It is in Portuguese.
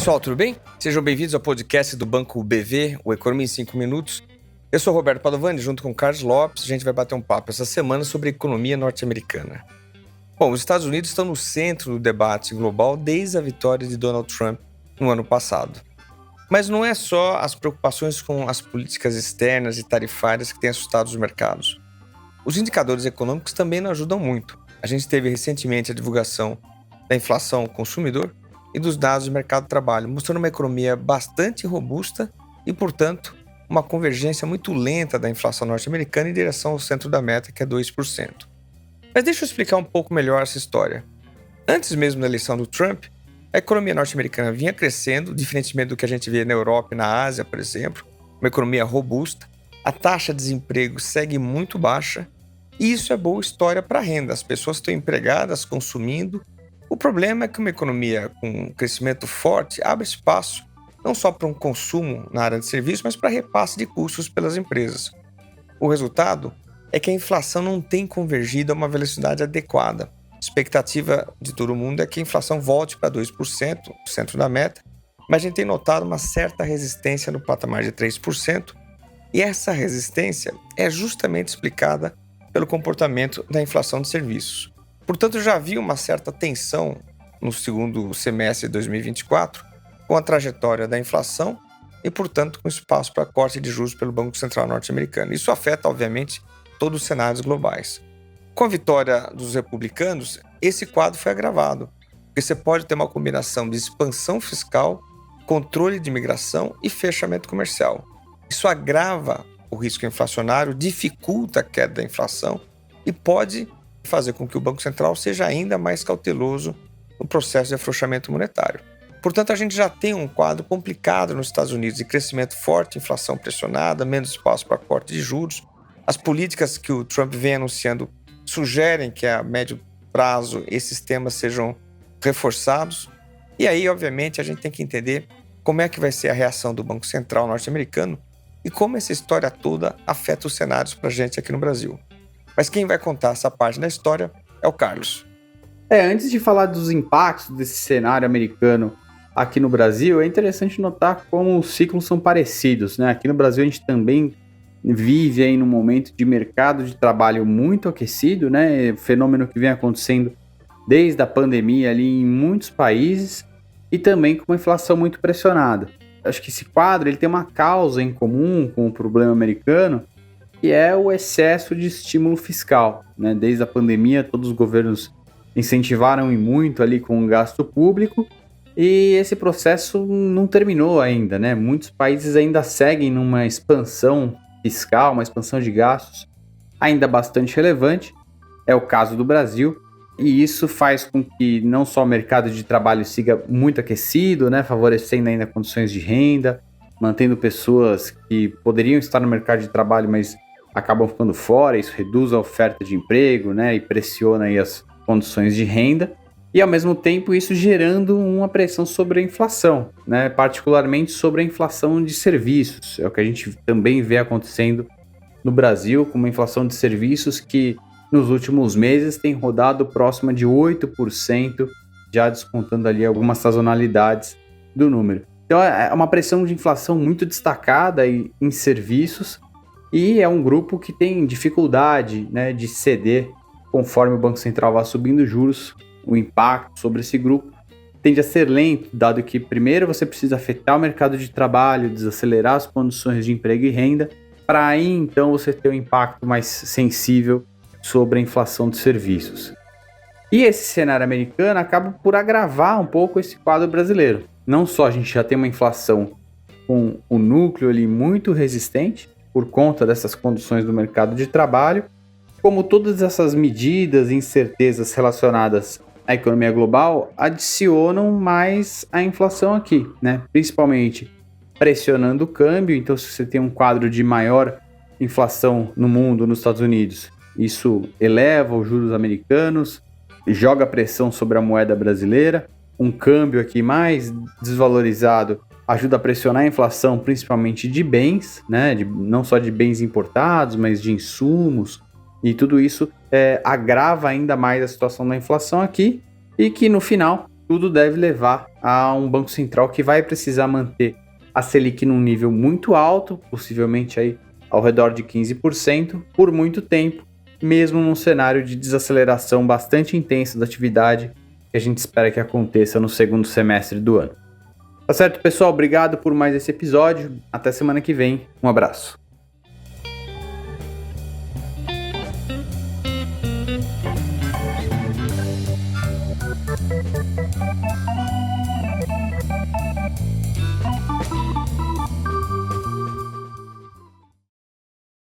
Pessoal, tudo bem? Sejam bem-vindos ao podcast do Banco BV, o Economia em 5 Minutos. Eu sou Roberto Padovani, junto com o Carlos Lopes. A gente vai bater um papo essa semana sobre a economia norte-americana. Bom, os Estados Unidos estão no centro do debate global desde a vitória de Donald Trump no ano passado. Mas não é só as preocupações com as políticas externas e tarifárias que têm assustado os mercados. Os indicadores econômicos também não ajudam muito. A gente teve recentemente a divulgação da inflação ao consumidor e dos dados do mercado de trabalho, mostrando uma economia bastante robusta e, portanto, uma convergência muito lenta da inflação norte-americana em direção ao centro da meta, que é 2%. Mas deixa eu explicar um pouco melhor essa história. Antes mesmo da eleição do Trump, a economia norte-americana vinha crescendo, diferentemente do que a gente vê na Europa e na Ásia, por exemplo, uma economia robusta, a taxa de desemprego segue muito baixa, e isso é boa história para a renda. As pessoas estão empregadas, consumindo. O problema é que uma economia com um crescimento forte abre espaço não só para um consumo na área de serviços, mas para repasse de custos pelas empresas. O resultado é que a inflação não tem convergido a uma velocidade adequada. A expectativa de todo mundo é que a inflação volte para 2%, o centro da meta, mas a gente tem notado uma certa resistência no patamar de 3%, e essa resistência é justamente explicada pelo comportamento da inflação de serviços. Portanto, já havia uma certa tensão no segundo semestre de 2024 com a trajetória da inflação e, portanto, com espaço para corte de juros pelo Banco Central norte-americano. Isso afeta, obviamente, todos os cenários globais. Com a vitória dos republicanos, esse quadro foi agravado, porque você pode ter uma combinação de expansão fiscal, controle de imigração e fechamento comercial. Isso agrava o risco inflacionário, dificulta a queda da inflação e pode fazer com que o Banco Central seja ainda mais cauteloso no processo de afrouxamento monetário. Portanto, a gente já tem um quadro complicado nos Estados Unidos de crescimento forte, inflação pressionada, menos espaço para corte de juros. As políticas que o Trump vem anunciando sugerem que a médio prazo esses temas sejam reforçados. E aí, obviamente, a gente tem que entender como é que vai ser a reação do Banco Central norte-americano e como essa história toda afeta os cenários para a gente aqui no Brasil. Mas quem vai contar essa parte da história é o Carlos. Antes de falar dos impactos desse cenário americano aqui no Brasil, é interessante notar como os ciclos são parecidos, né? Aqui no Brasil a gente também vive aí num momento de mercado de trabalho muito aquecido, né? Fenômeno que vem acontecendo desde a pandemia ali em muitos países e também com uma inflação muito pressionada. Acho que esse quadro ele tem uma causa em comum com o problema americano, que é o excesso de estímulo fiscal, né? Desde a pandemia, todos os governos incentivaram e muito ali com o gasto público e esse processo não terminou ainda, né? Muitos países ainda seguem numa expansão fiscal, uma expansão de gastos ainda bastante relevante. É o caso do Brasil e isso faz com que não só o mercado de trabalho siga muito aquecido, né? Favorecendo ainda condições de renda, mantendo pessoas que poderiam estar no mercado de trabalho, mas acabam ficando fora, isso reduz a oferta de emprego, né, e pressiona aí as condições de renda, e ao mesmo tempo isso gerando uma pressão sobre a inflação, né, particularmente sobre a inflação de serviços, é o que a gente também vê acontecendo no Brasil, com uma inflação de serviços que nos últimos meses tem rodado próxima de 8%, já descontando ali algumas sazonalidades do número. Então é uma pressão de inflação muito destacada em serviços, e é um grupo que tem dificuldade, né, de ceder conforme o Banco Central vai subindo juros. O impacto sobre esse grupo tende a ser lento, dado que primeiro você precisa afetar o mercado de trabalho, desacelerar as condições de emprego e renda, para aí então você ter um impacto mais sensível sobre a inflação de serviços. E esse cenário americano acaba por agravar um pouco esse quadro brasileiro. Não só a gente já tem uma inflação com o núcleo ali muito resistente, por conta dessas condições do mercado de trabalho, como todas essas medidas e incertezas relacionadas à economia global adicionam mais a inflação aqui, né? Principalmente pressionando o câmbio. Então, se você tem um quadro de maior inflação no mundo, nos Estados Unidos, isso eleva os juros americanos, joga pressão sobre a moeda brasileira, um câmbio aqui mais desvalorizado ajuda a pressionar a inflação, principalmente de bens, né? Não só de bens importados, mas de insumos, e tudo isso agrava ainda mais a situação da inflação aqui, e que no final tudo deve levar a um Banco Central que vai precisar manter a Selic num nível muito alto, possivelmente aí ao redor de 15%, por muito tempo, mesmo num cenário de desaceleração bastante intensa da atividade que a gente espera que aconteça no segundo semestre do ano. Tá certo, pessoal? Obrigado por mais esse episódio. Até semana que vem. Um abraço.